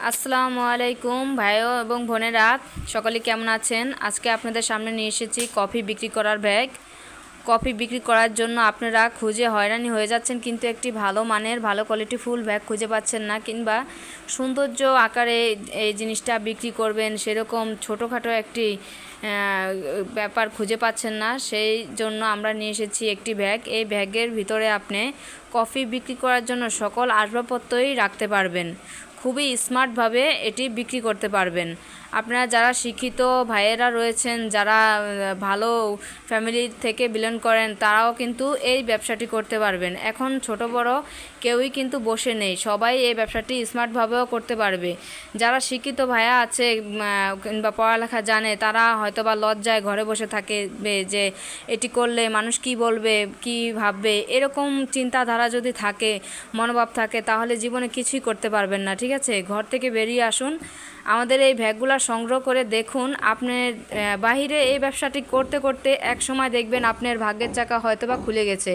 আসসালামু আলাইকুম ভাইও এবং বোনেরা, সকলে কেমন আছেন? আজকে আপনাদের সামনে নিয়ে এসেছি কফি বিক্রি করার ব্যাগ। কফি বিক্রি করার জন্য আপনারা খুঁজে হয়রানি হয়ে যাচ্ছেন, কিন্তু একটি ভালো মানের ভালো কোয়ালিটি ফুল ব্যাগ খুঁজে পাচ্ছেন না, কিংবা সৌন্দর্য আকারে এই জিনিসটা বিক্রি করবেন সেরকম ছোটোখাটো একটি ব্যাপার খুঁজে পাচ্ছেন না। সেই জন্য আমরা নিয়ে এসেছি একটি ব্যাগ। এই ব্যাগের ভিতরে আপনি কফি বিক্রি করার জন্য সকল আসবাবপত্রই রাখতে পারবেন। খুবই স্মার্টভাবে এটি বিক্রি করতে পারবেন। আপনারা যারা শিক্ষিত ভাইয়েরা রয়েছেন, যারা ভালো ফ্যামিলি থেকে বিলং করেন, তারাও কিন্তু এই ব্যবসাটি করতে পারবেন। এখন ছোট বড় কেউই কিন্তু বসে নেই, সবাই এই ব্যবসাটি স্মার্টভাবেও করতে পারবে। যারা শিক্ষিত ভাইয়া আছে কিংবা পড়ালেখা জানে, তারা হয়তোবা লজ্জায় ঘরে বসে থাকে যে এটি করলে মানুষ কি বলবে, কি ভাববে, এরকম চিন্তাধারা যদি থাকে, মনোভাব থাকে, তাহলে জীবনে কিছুই করতে পারবেন না। ঠিক আছে, ঘর থেকে বেরিয়ে আসুন, আমাদের এই ব্যাগগুলো সংগ্রহ করে দেখুন। আপনার বাহিরে এই ব্যবসাটি করতে করতে এক সময় দেখবেন আপনার ভাগ্যের চাকা হয়তোবা খুলে গেছে।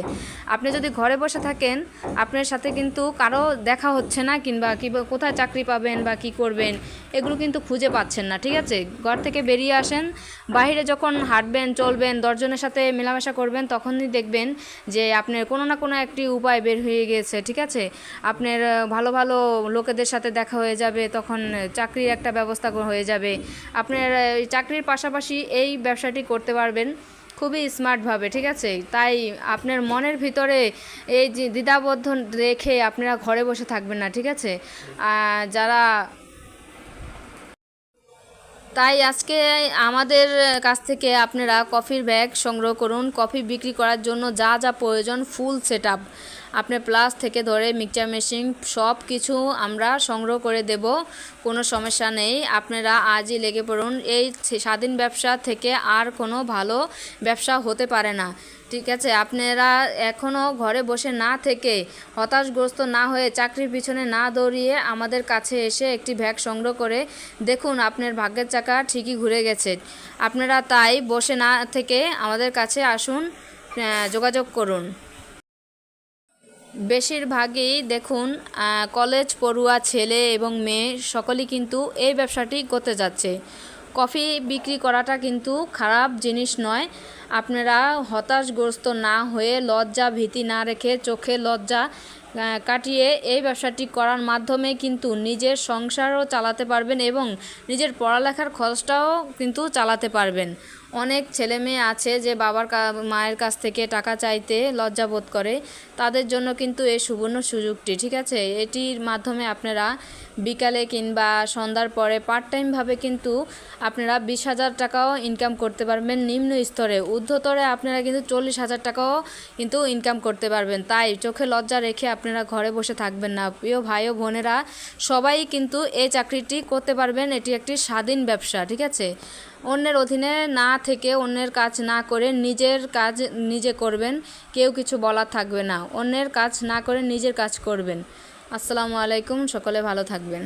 আপনি যদি ঘরে বসে থাকেন, আপনার সাথে কিন্তু কারো দেখা হচ্ছে না, কিংবা কোথায় চাকরি পাবেন বা কি করবেন এগুলো কিন্তু খুঁজে পাচ্ছেন না। ঠিক আছে, ঘর থেকে বেরিয়ে আসেন, বাইরে যখন হাঁটবেন, চলবেন, দশজনের সাথে মেলামেশা করবেন, তখনই দেখবেন যে আপনার কোনো না কোনো একটি উপায় বের হয়ে গিয়েছে। ঠিক আছে, আপনার ভালো ভালো লোকেদের সাথে দেখা হয়ে যাবে, তখন চাকরির একটা ব্যবস্থা হয়ে যাবে। আপনার চাকরির পাশাপাশি এই ব্যবসাটি করতে পারবেন খুবই স্মার্টভাবে। ঠিক আছে, তাই আপনার মনের ভিতরে এই যে দ্বিধাবোধ রেখে আপনারা ঘরে বসে থাকবেন না। ঠিক আছে, যারা তাই আজকে আমাদের কাছ থেকে আপনারা কফির ব্যাগ সংগ্রহ করুন। কফি বিক্রি করার জন্য যা যা প্রয়োজন, ফুল সেট আপ, আপনার প্লাস থেকে ধরে মিক্সচার মেশিন সব কিছু আমরা সংগ্রহ করে দেব, কোনো সমস্যা নেই। আপনারা আজই লেগে পড়ুন। এই স্বাধীন ব্যবসা থেকে আর কোনো ভালো ব্যবসা হতে পারে না। ঠিক আছে, আপনারা এখনও ঘরে বসে না থেকে, হতাশগ্রস্ত না হয়ে, চাকরির পিছনে না দৌড়িয়ে আমাদের কাছে এসে একটি ব্যাগ সংগ্রহ করে দেখুন, আপনার ভাগ্যের চাকা ঠিকই ঘুরে গেছে। আপনারা তাই বসে না থেকে আমাদের কাছে আসুন, যোগাযোগ করুন। বেশিরভাগই দেখুন কলেজ পড়ুয়া ছেলে এবং মেয়ে সকলেই কিন্তু এই ব্যবসাটি করতে যাচ্ছে। কফি বিক্রি করাটা কিন্তু খারাপ জিনিস নয়। আপনারা হতাশগ্রস্ত না হয়ে, লজ্জা ভীতি না রেখে, চোখে লজ্জা কাটিয়ে এই ব্যবসাটি করার মাধ্যমে কিন্তু নিজের সংসারও চালাতে পারবেন এবং নিজের পড়ালেখার খরচটাও কিন্তু চালাতে পারবেন। অনেক ছেলে মেয়ে আছে যে মায়ের কাছ থেকে টাকা চাইতে লজ্জা বোধ করে, তাদের জন্য কিন্তু এই সুবর্ণ সুযোগটি। ঠিক আছে, এটির মাধ্যমে আপনারা বিকালে কিংবা সন্ধ্যার পরে পার্ট টাইমভাবে কিন্তু আপনারা 20,000 টাকাও ইনকাম করতে পারবেন। নিম্ন স্তরে, ঊর্ধ্বতরে আপনারা কিন্তু 40,000 টাকাও কিন্তু ইনকাম করতে পারবেন। তাই চোখে লজ্জা রেখে আপনারা ঘরে বসে থাকবেন না। প্রিয় ভাই ও বোনেরা, সবাই কিন্তু এই চাকরিটি করতে পারবেন। এটি একটি স্বাধীন ব্যবসা। ঠিক আছে, অন্যের অধীনে না থেকে, অন্যের কাজ না করে নিজের কাজ নিজে করবেন, কেউ কিছু বলার থাকবে না। অন্যের কাজ না করে নিজের কাজ করবেন। আসসালামু আলাইকুম, সকলে ভালো থাকবেন।